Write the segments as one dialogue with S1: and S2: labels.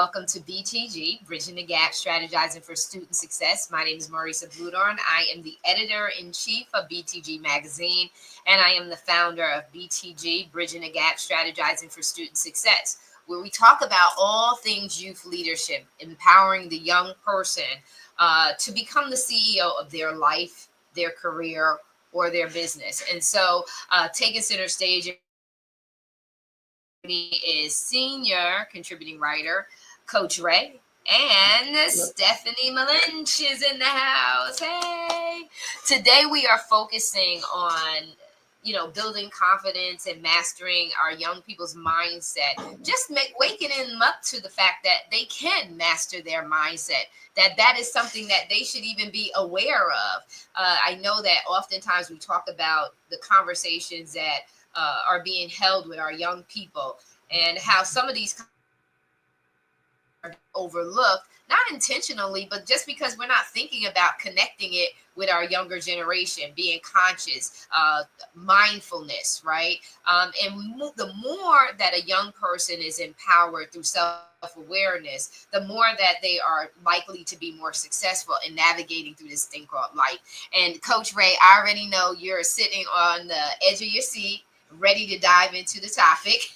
S1: welcome to BTG, Bridging the Gap, Strategizing for Student Success. My name is Marisa Bludorn. I am the editor-in-chief of BTG Magazine, and I am the founder of BTG, Bridging the Gap, Strategizing for Student Success, where we talk about all things youth leadership, empowering the young person to become the CEO of their life, their career, or their business. And so taking center stage is senior contributing writer, Coach Ray, and Stephanie Malinch is in the house. Hey, today we are focusing on, building confidence and mastering our young people's mindset, just waking them up to the fact that they can master their mindset, that is something that they should even be aware of. I know that oftentimes we talk about the conversations that are being held with our young people and how some of these are overlooked, not intentionally, but just because we're not thinking about connecting it with our younger generation, being conscious, mindfulness, right? And the more that a young person is empowered through self-awareness, the more that they are likely to be more successful in navigating through this thing called life. And Coach Ray, I already know you're sitting on the edge of your seat, ready to dive into the topic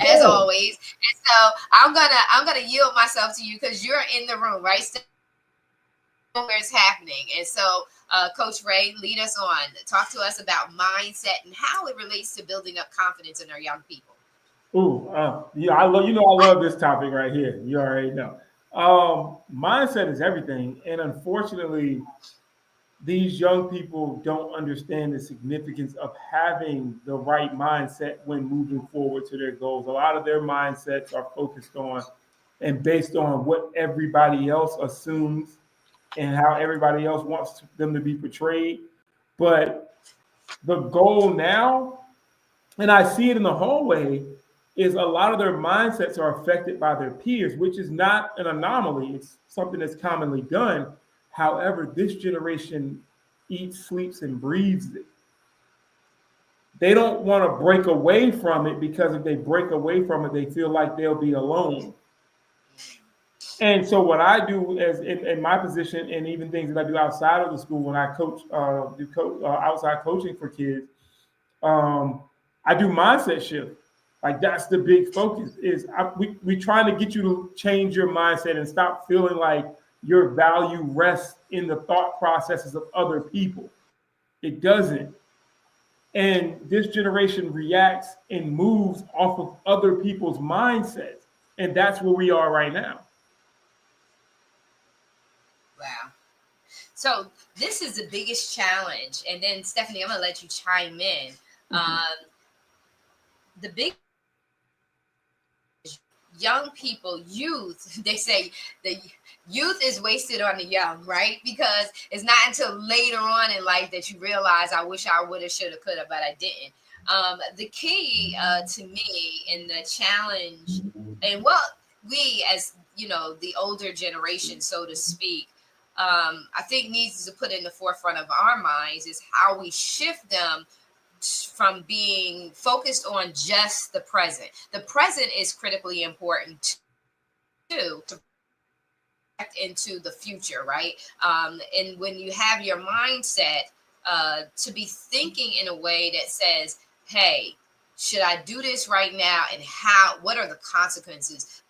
S1: as always. And so I'm gonna yield myself to you because you're in the room, right? Where it's happening. And so Coach Ray, lead us on. Talk to us about mindset and how it relates to building up confidence in our young people.
S2: Yeah, I love this topic right here. You already know. Mindset is everything, and unfortunately, these young people don't understand the significance of having the right mindset when moving forward to their goals. A lot of their mindsets are focused on and based on what everybody else assumes and how everybody else wants them to be portrayed. But the goal now, and I see it in the hallway, is a lot of their mindsets are affected by their peers, which is not an anomaly. It's something that's commonly done. However, this generation eats, sleeps, and breathes it. They don't want to break away from it because if they break away from it, they feel like they'll be alone. And so what I do as in my position and even things that I do outside of the school when I coach, outside coaching for kids, I do mindset shift. Like that's the big focus is we trying to get you to change your mindset and stop feeling like your value rests in the thought processes of other people. It doesn't. And this generation reacts and moves off of other people's mindsets. And that's where we are right now.
S1: Wow. So this is the biggest challenge. And then Stephanie, I'm going to let you chime in. Mm-hmm. The big young people, youth, they say the youth is wasted on the young, right? Because it's not until later on in life that you realize, I wish I would have, should have, could have, but I didn't. The key to me in the challenge, and what we as, the older generation, so to speak, I think needs to put in the forefront of our minds is how we shift them from being focused on just the present. The present is critically important too, to into the future, right? And when you have your mindset to be thinking in a way that says, hey, should I do this right now? And what are the consequences,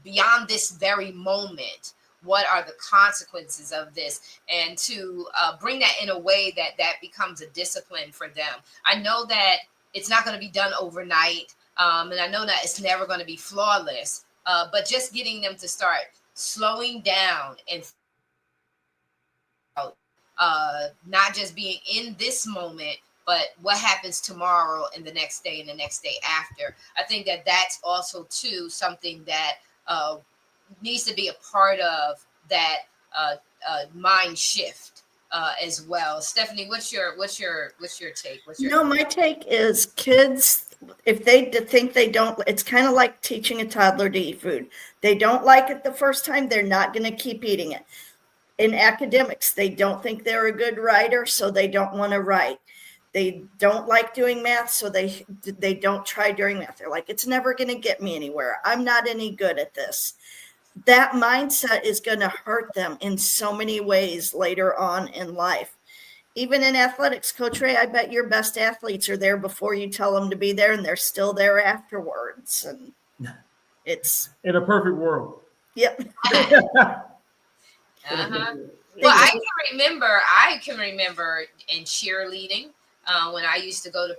S1: beyond this very moment? What are the consequences of this? And to bring that in a way that becomes a discipline for them. I know that it's not going to be done overnight. And I know that it's never going to be flawless, but just getting them to start slowing down and not just being in this moment, but what happens tomorrow and the next day and the next day after. I think that that's also too something that needs to be a part of that mind shift as well. Stephanie, what's your take?
S3: My take is kids, if they think they don't, it's kind of like teaching a toddler to eat food. They don't like it the first time, they're not going to keep eating it. In academics, they don't think they're a good writer, so they don't want to write. They don't like doing math, so they don't try doing math. They're like, it's never going to get me anywhere. I'm not any good at this. that mindset is going to hurt them in so many ways later on in life. Even in athletics, Coach Ray, I bet your best athletes are there before you tell them to be there, and they're still there afterwards. And it's
S2: In a perfect world.
S3: yep.
S1: Uh-huh.
S3: They
S1: Well,
S3: just
S1: I can remember in cheerleading when I used to go to.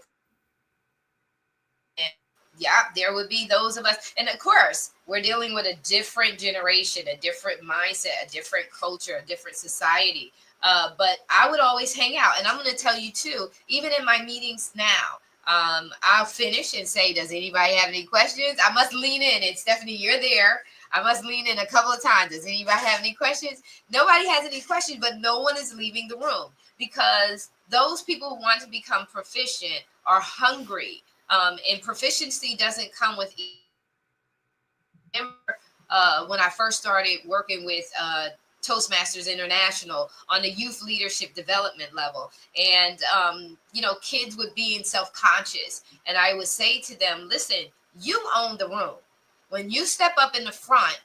S1: Yeah, there would be those of us, and of course, we're dealing with a different generation, a different mindset, a different culture, a different society. But I would always hang out, and I'm going to tell you too. Even in my meetings now, I'll finish and say, "Does anybody have any questions?" I must lean in, and Stephanie, you're there. I must lean in a couple of times. Does anybody have any questions? Nobody has any questions, but no one is leaving the room because those people who want to become proficient are hungry. And proficiency doesn't come with. When I first started working with Toastmasters International on the youth leadership development level, and kids would be in self-conscious, and I would say to them, "Listen, you own the room. When you step up in the front,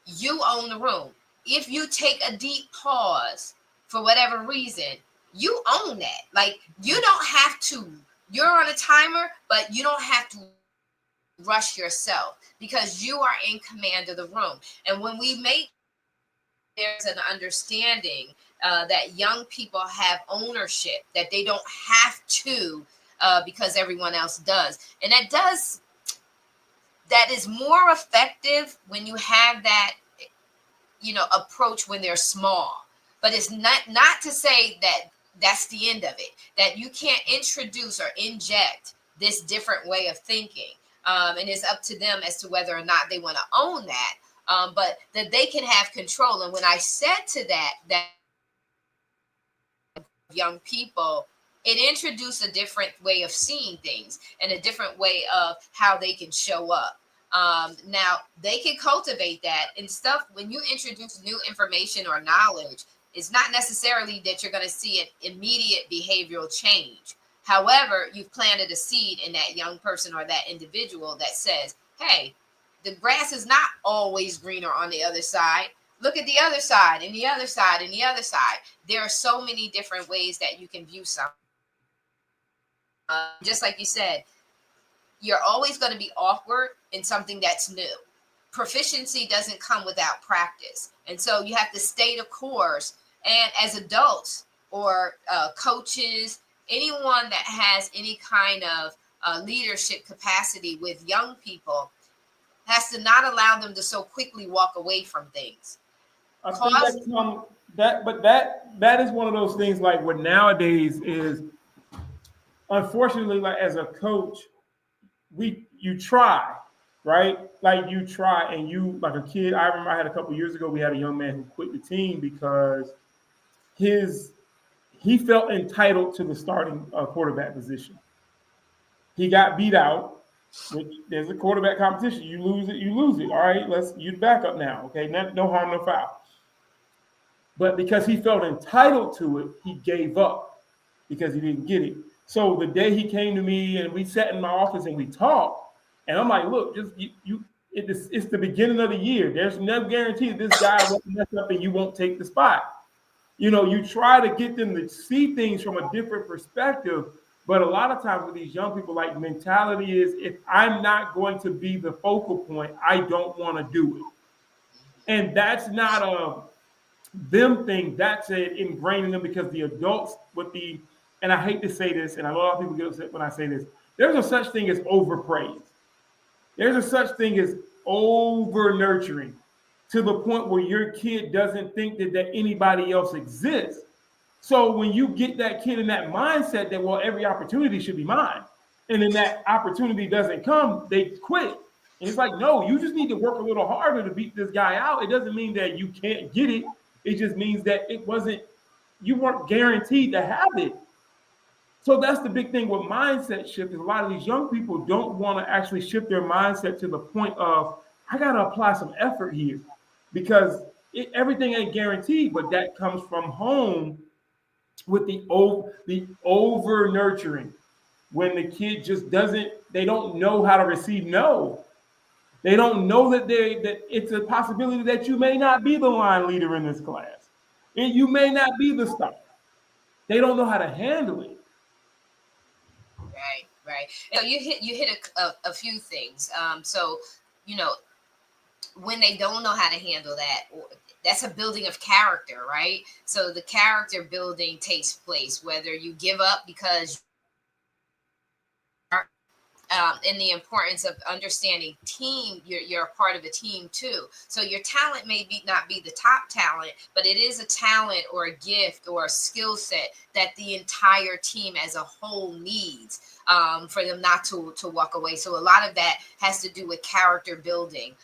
S1: you own the room. If you take a deep pause for whatever reason, you own that. Like you don't have to." You're on a timer, but you don't have to rush yourself because you are in command of the room. And when we make there's an understanding that young people have ownership, that they don't have to because everyone else does. And that is more effective when you have that, approach when they're small. But it's not to say that that's the end of it, that you can't introduce or inject this different way of thinking. And it's up to them as to whether or not they want to own that, but that they can have control. And when I said to that young people, it introduced a different way of seeing things and a different way of how they can show up. Now, they can cultivate that and stuff. When you introduce new information or knowledge, it's not necessarily that you're going to see an immediate behavioral change. However, you've planted a seed in that young person or that individual that says, hey, the grass is not always greener on the other side. Look at the other side and the other side and the other side. There are so many different ways that you can view something. Just like you said, you're always going to be awkward in something that's new. Proficiency doesn't come without practice. And so you have to stay the course. And as adults or coaches, anyone that has any kind of leadership capacity with young people has to not allow them to so quickly walk away from things.
S2: I think that is one of those things like what nowadays is, unfortunately, like as a coach, you try, right? Like you try and you like a kid. I remember I had a couple years ago, we had a young man who quit the team because he felt entitled to the starting quarterback position. He got beat out. There's a quarterback competition. You lose it, you lose it. All right, you back up now. Okay, no harm, no foul. But because he felt entitled to it, he gave up because he didn't get it. So the day he came to me and we sat in my office and we talked, and I'm like, look, just it's the beginning of the year. There's no guarantee that this guy won't mess up and you won't take the spot. You try to get them to see things from a different perspective. But a lot of times with these young people, like mentality is, if I'm not going to be the focal point, I don't want to do it. And that's not a them thing, that's it ingrained in them because the adults and I hate to say this, and a lot of people get upset when I say this, there's a such thing as overpraise. There's a such thing as over nurturing to the point where your kid doesn't think that anybody else exists. So when you get that kid in that mindset that, well, every opportunity should be mine, and then that opportunity doesn't come, they quit. And it's like, no, you just need to work a little harder to beat this guy out. It doesn't mean that you can't get it. It just means that you weren't guaranteed to have it. So that's the big thing with mindset shift is a lot of these young people don't want to actually shift their mindset to the point of, I got to apply some effort here because everything ain't guaranteed, but that comes from home with the over nurturing when the kid just they don't know how to receive no. They don't know that it's a possibility that you may not be the line leader in this class. And you may not be the star. They don't know how to handle it.
S1: Right, right. So you hit a few things. So you know when they don't know how to handle that, that's a building of character, right? So the character building takes place whether you give up because and the importance of understanding team. You're a part of a team too, so your talent may be not be the top talent, but it is a talent or a gift or a skill set that the entire team as a whole needs, for them not to walk away. So a lot of that has to do with character building,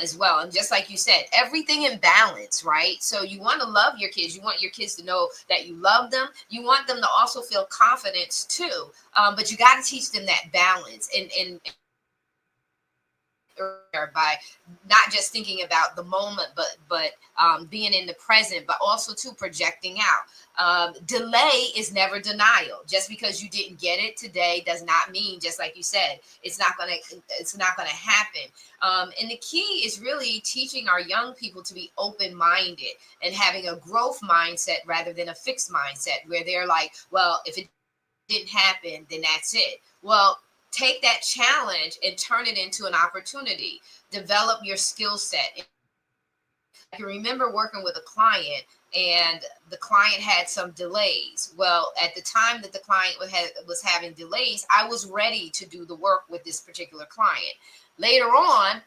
S1: as well. And just like you said, everything in balance, right? So you want to love your kids, you want your kids to know that you love them, you want them to also feel confidence too, but you got to teach them that balance and by not just thinking about the moment, but being in the present, but also to projecting out. Delay is never denial. Just because you didn't get it today does not mean, just like you said, it's not gonna happen. And the key is really teaching our young people to be open-minded and having a growth mindset rather than a fixed mindset, where they're like, well, if it didn't happen, then that's it. Well, take that challenge and turn it into an opportunity. Develop your skill set. I can remember working with a client, and the client had some delays. Well, at the time that the client was having delays, I was ready to do the work with this particular client. Later on,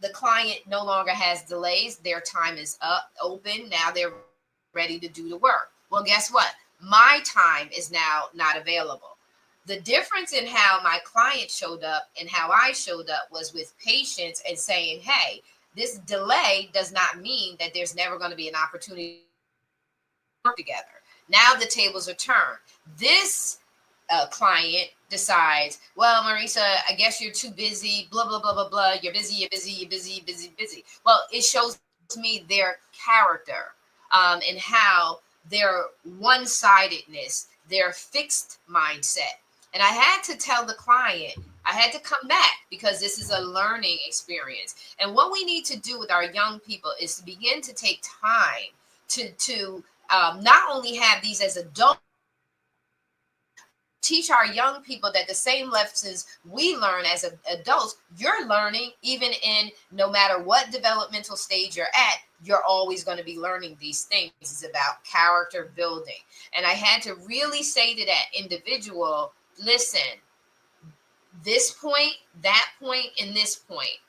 S1: the client no longer has delays. Their time is up, open. Now they're ready to do the work. Well, guess what? My time is now not available. The difference in how my client showed up and how I showed up was with patience and saying, hey, this delay does not mean that there's never going to be an opportunity to work together. Now the tables are turned. This client decides, well, Marisa, I guess you're too busy, blah, blah, blah, blah, blah. You're busy, you're busy, you're busy, you're busy, busy. Well, it shows me their character, and how their one-sidedness, their fixed mindset. And I had to tell the client, I had to come back because this is a learning experience. And what we need to do with our young people is to begin to take time to not only have these as adults, teach our young people that the same lessons we learn as adults, you're learning even in no matter what developmental stage you're at, you're always going to be learning these things. It's about character building. And I had to really say to that individual, listen, this point, that point, and this point,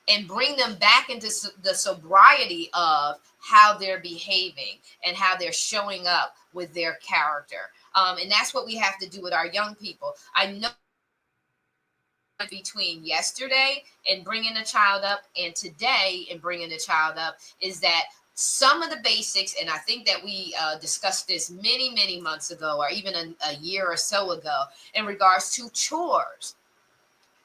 S1: and bring them back into the sobriety of how they're behaving and how they're showing up with their character. And that's what we have to do with our young people. I know between yesterday and bringing a child up and today and bringing a child up is that some of the basics, and I think that we discussed this many, many months ago, or even a year or so ago, in regards to chores.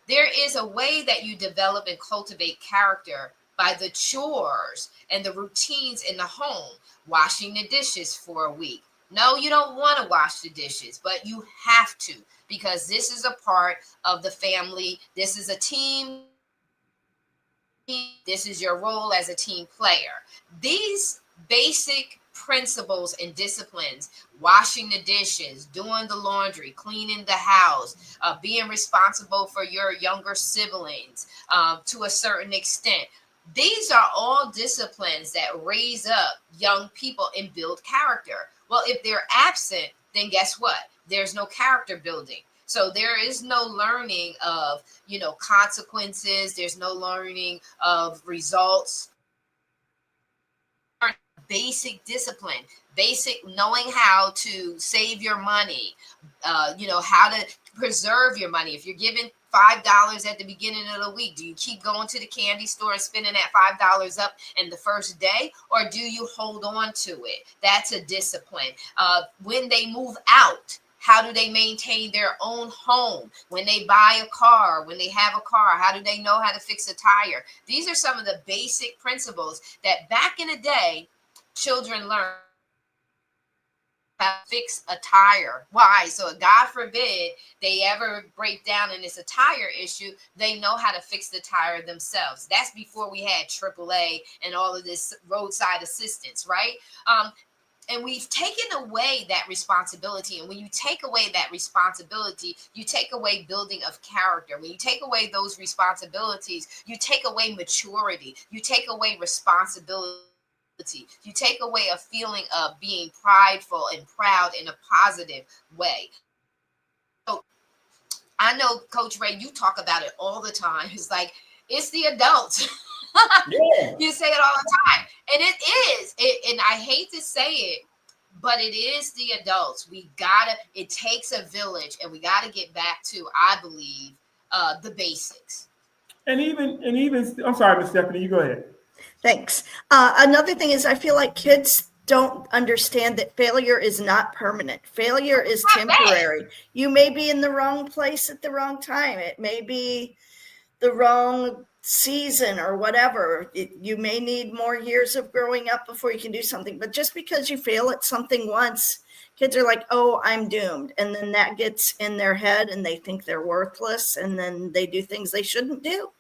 S1: There is a way that you develop and cultivate character by the chores and the routines in the home. Washing the dishes for a week. No, you don't want to wash the dishes, but you have to, because this is a part of the family. This is a team. This is your role as a team player. These basic principles and disciplines, washing the dishes, doing the laundry, cleaning the house, being responsible for your younger siblings, to a certain extent. These are all disciplines that raise up young people and build character. Well, if they're absent, then guess what? There's no character building. So there is no learning of, consequences. There's no learning of results. Basic discipline, basic knowing how to save your money, how to preserve your money. If you're given $5 at the beginning of the week, do you keep going to the candy store and spending that $5 up in the first day, or do you hold on to it? That's a discipline. When they move out, how do they maintain their own home? When they buy a car, when they have a car, how do they know how to fix a tire? These are some of the basic principles that back in the day, children learn. how to fix a tire. Why? So God forbid they ever break down and it's a tire issue, they know how to fix the tire themselves. That's before we had AAA and all of this roadside assistance, right? And we've taken away that responsibility. And when you take away that responsibility, you take away building of character. When you take away those responsibilities, you take away maturity. You take away responsibility. You take away a feeling of being prideful and proud in a positive way. So I know, Coach Ray, you talk about it all the time. It's like, it's the adults. Yeah. You say it all the time. And it is. And I hate to say it, but it is the adults. It takes a village, and we got to get back to, I believe, the basics.
S2: And even, I'm sorry, Miss Stephanie, you go ahead.
S3: Thanks. Another thing is I feel like kids don't understand that failure is not permanent. Failure is temporary. You may be in the wrong place at the wrong time. It may be the wrong season or whatever. You may need more years of growing up before you can do something. But just because you fail at something once, kids are like, oh, I'm doomed. And then that gets in their head and they think they're worthless. And then they do things they shouldn't do.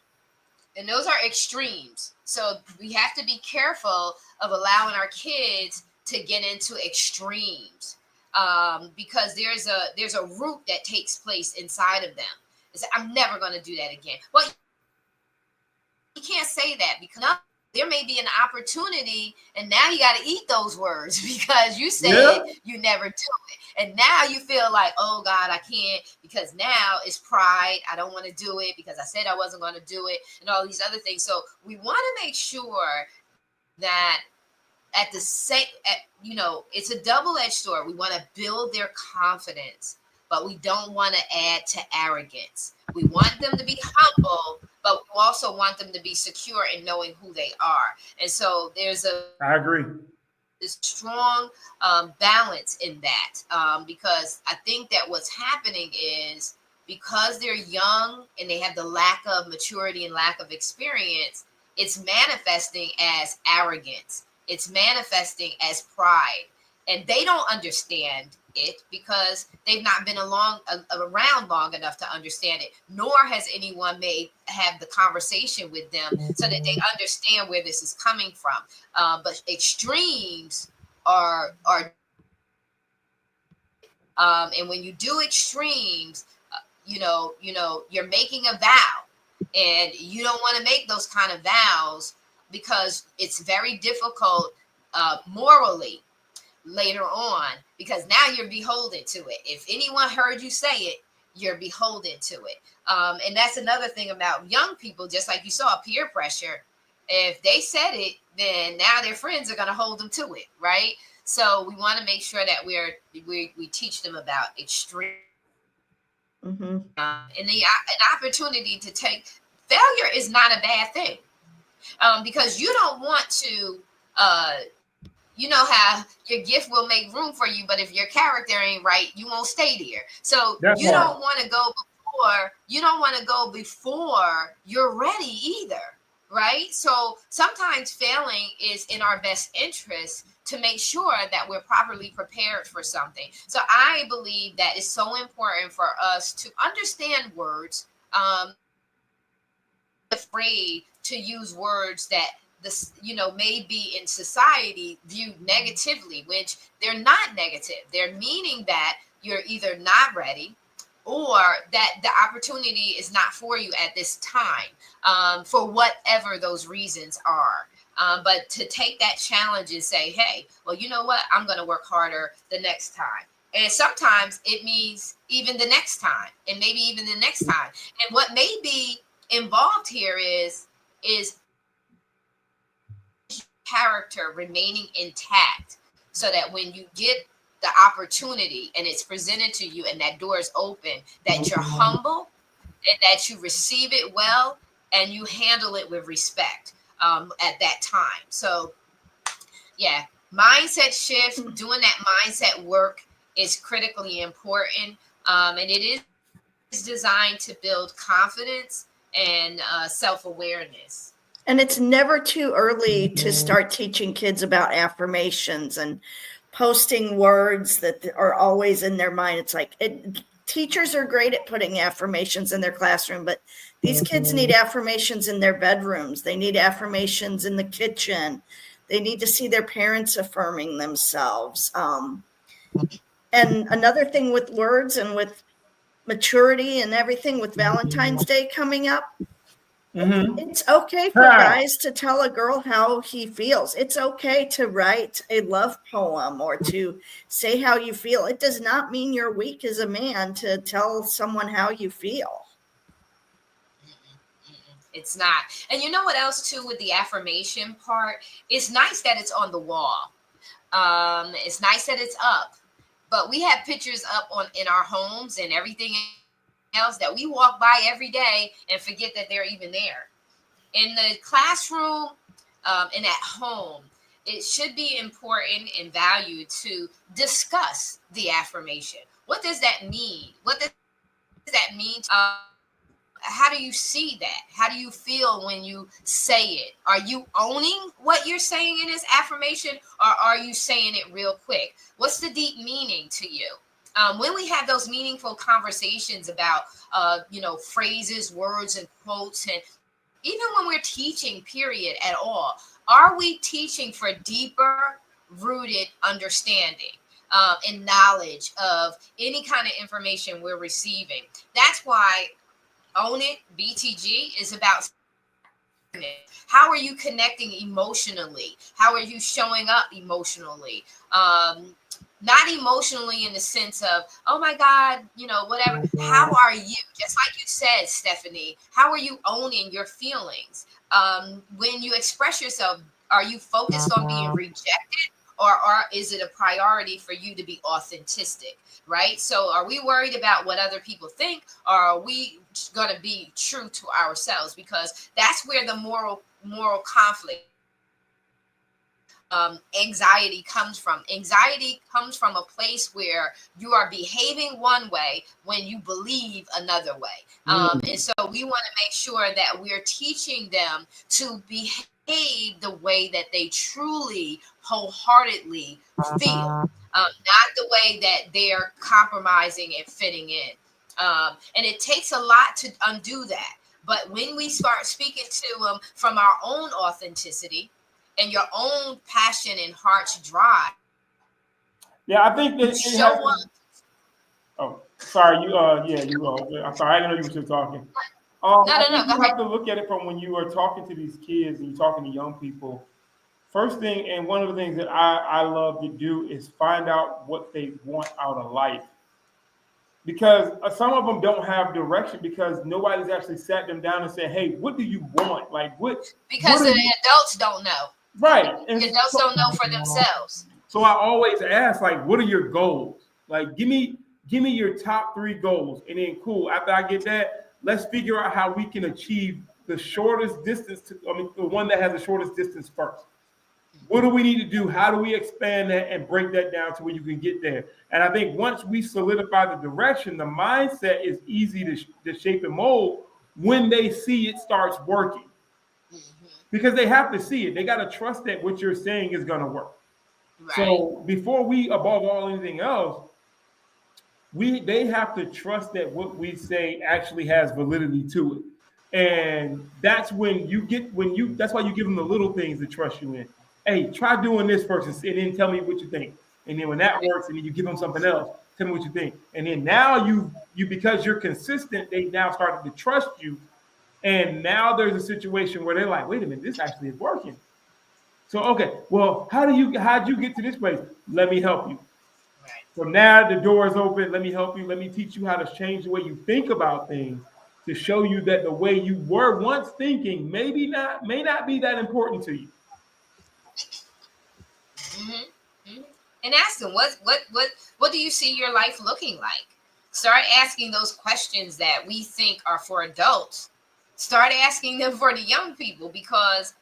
S1: And those are extremes. So we have to be careful of allowing our kids to get into extremes, because there's a root that takes place inside of them. It's like, I'm never going to do that again. Well, you can't say that, because there may be an opportunity, and now you got to eat those words because you said you never do it. And now you feel like, oh God, I can't, because now it's pride. I don't want to do it because I said I wasn't going to do it, and all these other things. So we want to make sure that it's a double-edged sword. We want to build their confidence, but we don't want to add to arrogance. We want them to be humble, but we also want them to be secure in knowing who they are. And so
S2: I agree.
S1: This strong balance in that, because I think that what's happening is, because they're young and they have the lack of maturity and lack of experience, it's manifesting as arrogance. It's manifesting as pride. And they don't understand it because they've not been around long enough to understand it, nor has anyone have the conversation with them so that they understand where this is coming from. But extremes are and when you do extremes, you're making a vow, and you don't want to make those kind of vows because it's very difficult morally later on, because now you're beholden to it. If anyone heard you say it, you're beholden to it. And that's another thing about young people, just like you saw peer pressure. If they said it, then now their friends are going to hold them to it, right? So we want to make sure that we teach them about extreme and an opportunity to take failure is not a bad thing, because you don't want to. You know how your gift will make room for you, but if your character ain't right, you won't stay there. So you don't want to go before you're ready either, right? So sometimes failing is in our best interest to make sure that we're properly prepared for something. So I believe that it's so important for us to understand words, afraid to use words that may be in society viewed negatively, which they're not negative. They're meaning that you're either not ready or that the opportunity is not for you at this time, for whatever those reasons are. But to take that challenge and say, hey, well, you know what? I'm going to work harder the next time. And sometimes it means even the next time, and maybe even the next time. And what may be involved here is character remaining intact, so that when you get the opportunity and it's presented to you and that door is open, that you're humble and that you receive it well and you handle it with respect at that time. So yeah, mindset shift, doing that mindset work is critically important, and it is designed to build confidence and self-awareness.
S3: And it's never too early to start teaching kids about affirmations and posting words that are always in their mind. It's like teachers are great at putting affirmations in their classroom, but these kids need affirmations in their bedrooms. They need affirmations in the kitchen. They need to see their parents affirming themselves. And another thing with words and with maturity and everything, with Valentine's Day coming up, it's okay for guys to tell a girl how he feels. It's okay to write a love poem or to say how you feel. It does not mean you're weak as a man to tell someone how you feel.
S1: It's not. And you know what else too with the affirmation part? It's nice that it's on the wall. It's nice that it's up. But we have pictures up in our homes and everything else that we walk by every day and forget that they're even there. In the classroom and at home, it should be important and valued to discuss the affirmation. What does that mean? What does that mean? How do you see that? How do you feel when you say it? Are you owning what you're saying in this affirmation, or are you saying it real quick? What's the deep meaning to you? When we have those meaningful conversations about, phrases, words, and quotes, and even when we're teaching, period, at all, are we teaching for deeper rooted understanding and knowledge of any kind of information we're receiving? That's why Own It, BTG, is about how are you connecting emotionally? How are you showing up emotionally? Not emotionally in the sense of, oh my God, whatever. How are you? Just like you said, Stephanie, how are you owning your feelings? When you express yourself, are you focused on being rejected, or is it a priority for you to be authentic? Right? So are we worried about what other people think, or are we going to be true to ourselves? Because that's where the moral conflict, anxiety comes from. Anxiety comes from a place where you are behaving one way when you believe another way. And so we want to make sure that we're teaching them to behave the way that they truly, wholeheartedly feel. Not the way that they're compromising and fitting in. And it takes a lot to undo that. But when we start speaking to them from our own authenticity and your own passion and heart's drive,
S2: I think that
S1: show up.
S2: Oh, sorry. I'm sorry. I didn't know you were still talking. I think you have to look at it from when you are talking to these kids and you're talking to young people. First thing, and one of the things that I love to do is find out what they want out of life. Because some of them don't have direction because nobody's actually sat them down and said, hey, what do you want? Like, what?
S1: Because the adults don't know.
S2: Right.
S1: And the adults don't know for themselves.
S2: So I always ask, like, what are your goals? Like, give me your top 3 goals. And then, cool, after I get that, let's figure out how we can achieve the shortest distance, the one that has the shortest distance first. What do we need to do? How do we expand that and break that down to where you can get there? And I think once we solidify the direction, the mindset is easy to shape and mold when they see it starts working. Because they have to see it. They got to trust that what you're saying is going to work. Right. So before we, above all anything else, they have to trust that what we say actually has validity to it. And that's when that's why you give them the little things to trust you in. Hey, try doing this first and then tell me what you think. And then when that works, and then you give them something else, tell me what you think. And then now you because you're consistent, they now started to trust you. And now there's a situation where they're like, wait a minute, this actually is working. So, okay, well, how'd you get to this place? Let me help you. Right. So now the door is open. Let me help you. Let me teach you how to change the way you think about things to show you that the way you were once thinking may not be that important to you.
S1: And ask them, what do you see your life looking like? Start asking those questions that we think are for adults. Start asking them for the young people, because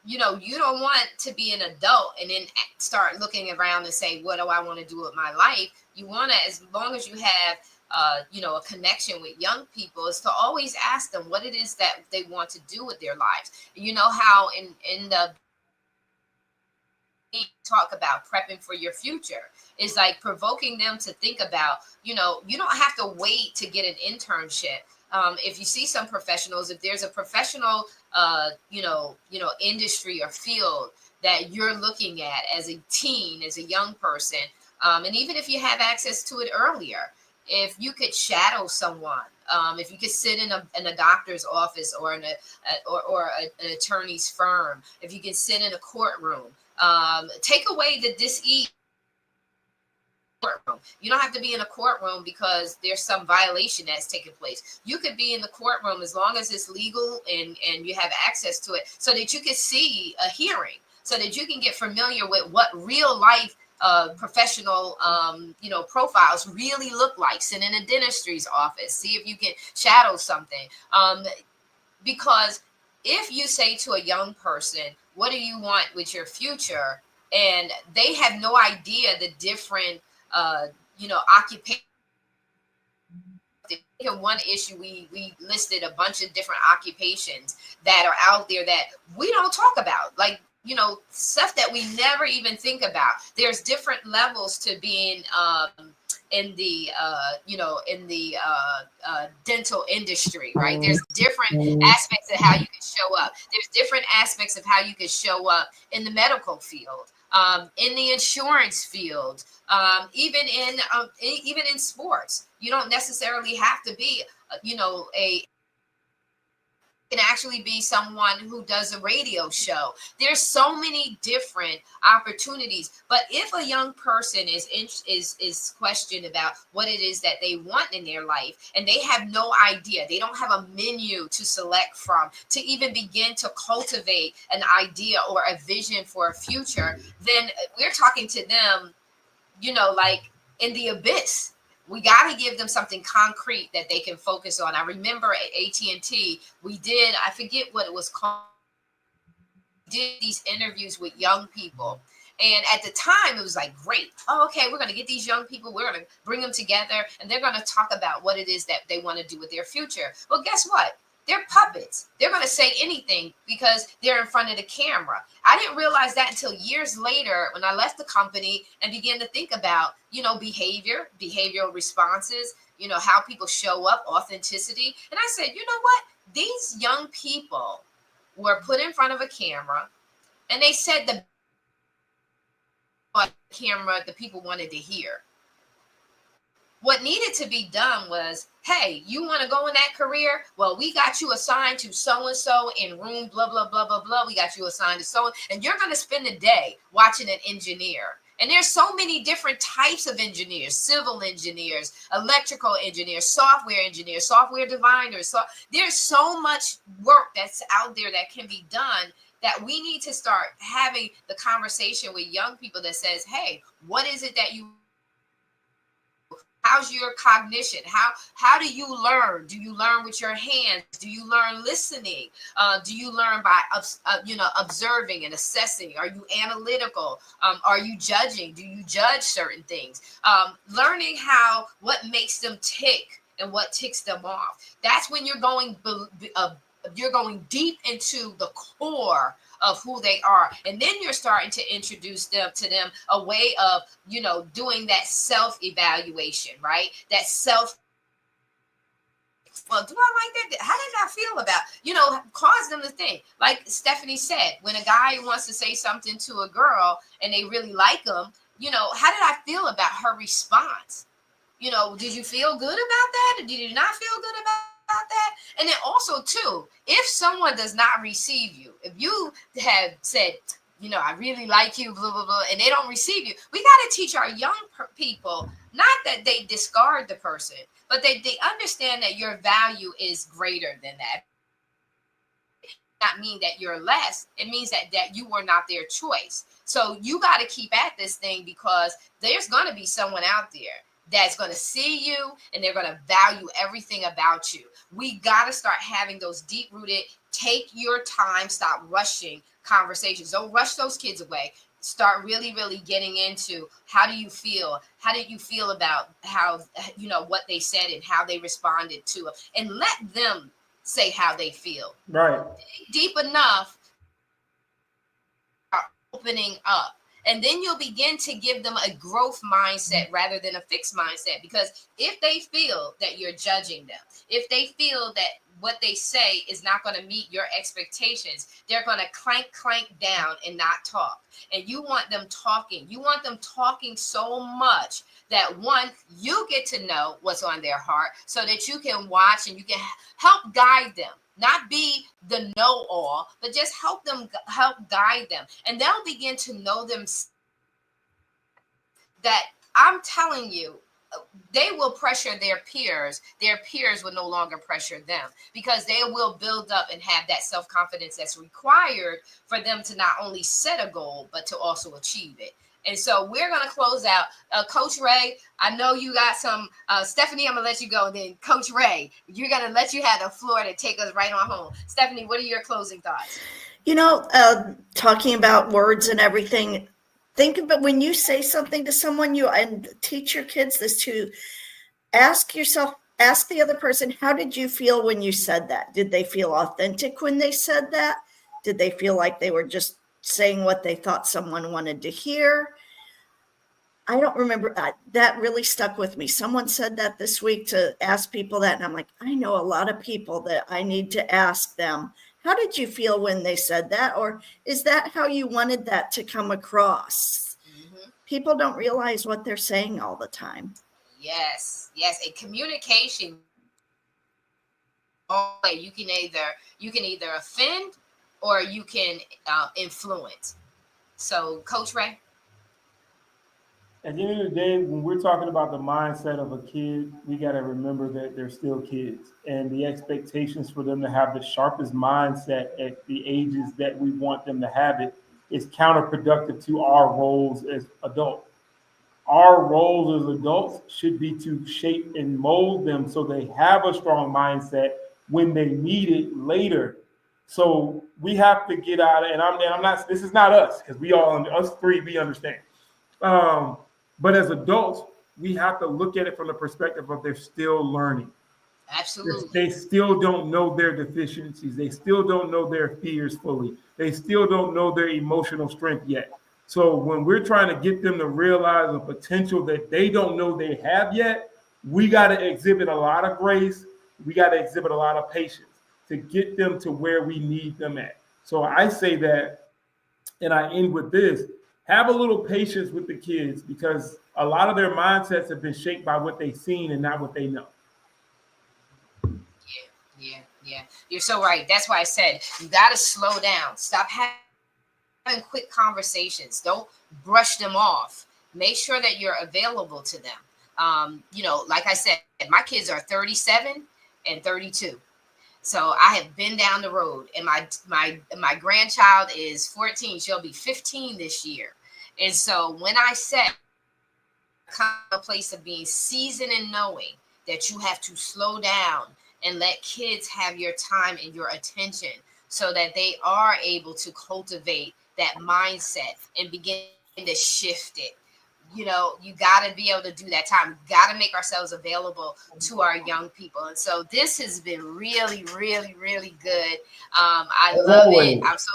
S1: you don't want to be an adult and then start looking around and say, what do I want to do with my life? You want to, as long as you have a connection with young people, is to always ask them what it is that they want to do with their lives. You know how in the talk about prepping for your future. Is like provoking them to think about, you don't have to wait to get an internship. If you see some professionals, if there's a professional, industry or field that you're looking at as a teen, as a young person, and even if you have access to it earlier, if you could shadow someone, if you could sit in a doctor's office or in an attorney's firm, if you can sit in a courtroom, take away the dis-ease. Courtroom. You don't have to be in a courtroom because there's some violation that's taking place. You could be in the courtroom as long as it's legal and you have access to it, so that you can see a hearing, so that you can get familiar with what real life professional profiles really look like. Sit in a dentistry's office, see if you can shadow something, because if you say to a young person, what do you want with your future, and they have no idea the different occupation. In one issue, we listed a bunch of different occupations that are out there that we don't talk about, like stuff that we never even think about. There's different levels to being in the dental industry, right? There's different aspects of how you can show up. There's different aspects of how you can show up in the medical field, in the insurance field, even in sports. You don't necessarily have to be, can actually be someone who does a radio show. There's so many different opportunities. But if a young person is questioned about what it is that they want in their life, and they have no idea, they don't have a menu to select from to even begin to cultivate an idea or a vision for a future, then we're talking to them, like in the abyss. We got to give them something concrete that they can focus on. I remember at AT&T, I forget what it was called, did these interviews with young people. And at the time, it was like, great. Oh, okay, we're going to get these young people. We're going to bring them together, and they're going to talk about what it is that they want to do with their future. Well, guess what? They're puppets. They're going to say anything because they're in front of the camera. I didn't realize that until years later when I left the company and began to think about, behavioral responses, how people show up, authenticity. And I said, you know what? These young people were put in front of a camera, and they said the camera the people wanted to hear. What needed to be done was, hey, you want to go in that career? Well, we got you assigned to so-and-so in room blah, blah, blah, blah, blah. We got you assigned to so, and you're going to spend a day watching an engineer. And there's so many different types of engineers: civil engineers, electrical engineers, software designers. So there's so much work that's out there that can be done, that we need to start having the conversation with young people that says, hey, what is it that you, how's your cognition? How do you learn? Do you learn with your hands? Do you learn listening? Do you learn by observing and assessing? Are you analytical? Are you judging? Do you judge certain things? Learning what makes them tick and what ticks them off. That's when you're going deep into the core of who they are, and then you're starting to introduce them to them a way of doing that self-evaluation, right? That self, well, do I like that? How did I feel about, cause them to think. Like Stephanie said, when a guy wants to say something to a girl and they really like them, how did I feel about her response? Did you feel good about that, or did you not feel good about that? And then also too, if someone does not receive you, if you have said, I really like you, blah, blah, blah, and they don't receive you, we got to teach our young people, not that they discard the person, but they understand that your value is greater than that. Not mean that you're less. It means that you were not their choice. So you got to keep at this thing, because there's going to be someone out there that's going to see you, and they're going to value everything about you. We got to start having those deep-rooted, take your time, stop rushing conversations. Don't rush those kids away. Start really, really getting into, how do you feel? How did you feel about how, what they said and how they responded to it? And let them say how they feel.
S2: Right.
S1: Deep enough, opening up. And then you'll begin to give them a growth mindset rather than a fixed mindset. Because if they feel that you're judging them, if they feel that what they say is not going to meet your expectations, they're going to clank down and not talk. And you want them talking. You want them talking so much that, one, you get to know what's on their heart so that you can watch and you can help guide them. Not be the know-all, but just help guide them. And they'll begin to know them, that I'm telling you, they will pressure their peers. Their peers will no longer pressure them, because they will build up and have that self-confidence that's required for them to not only set a goal, but to also achieve it. And so we're going to close out. Coach Ray, I know you got some. Stephanie, I'm going to let you go. And then Coach Ray, you're going to let you have the floor to take us right on home. Stephanie, what are your closing thoughts?
S3: You know, talking about words and everything, think about when you say something to someone, and teach your kids this too. Ask the other person, how did you feel when you said that? Did they feel authentic when they said that? Did they feel like they were just saying what they thought someone wanted to hear? I don't remember. That really stuck with me. Someone said that this week, to ask people that. And I'm like, I know a lot of people that I need to ask them, how did you feel when they said that? Or is that how you wanted that to come across? Mm-hmm. People don't realize what they're saying all the time.
S1: Yes. A communication. You can either offend or you can influence. So, Coach Ray?
S2: At the end of the day, when we're talking about the mindset of a kid, we got to remember that they're still kids, and the expectations for them to have the sharpest mindset at the ages that we want them to have it is counterproductive to our roles as adults. Our roles as adults should be to shape and mold them so they have a strong mindset when they need it later. So we have to get out of, and I'm not, this is not us, because us three, we understand. But as adults, we have to look at it from the perspective of they're still learning.
S1: Absolutely.
S2: They still don't know their deficiencies. They still don't know their fears fully. They still don't know their emotional strength yet. So when we're trying to get them to realize the potential that they don't know they have yet, we got to exhibit a lot of grace. We got to exhibit a lot of patience to get them to where we need them at. So I say that, and I end with this: have a little patience with the kids, because a lot of their mindsets have been shaped by what they've seen and not what they know.
S1: Yeah. You're so right. That's why I said you got to slow down. Stop having quick conversations. Don't brush them off. Make sure that you're available to them. Like I said, my kids are 37 and 32. So I have been down the road, and my grandchild is 14. She'll be 15 this year. And so when I said come to a place of being seasoned and knowing that you have to slow down and let kids have your time and your attention so that they are able to cultivate that mindset and begin to shift it. You got to be able to do that time. We got to make ourselves available to our young people. And so this has been really, really, really good. I love it. I'm so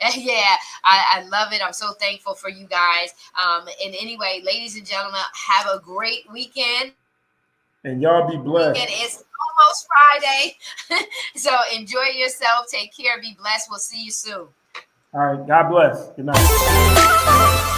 S1: I love it. I'm so thankful for you guys. And anyway, ladies and gentlemen, have a great weekend.
S2: And y'all be blessed.
S1: It's almost Friday. So enjoy yourself. Take care. Be blessed. We'll see you soon.
S2: All right. God bless. Good night.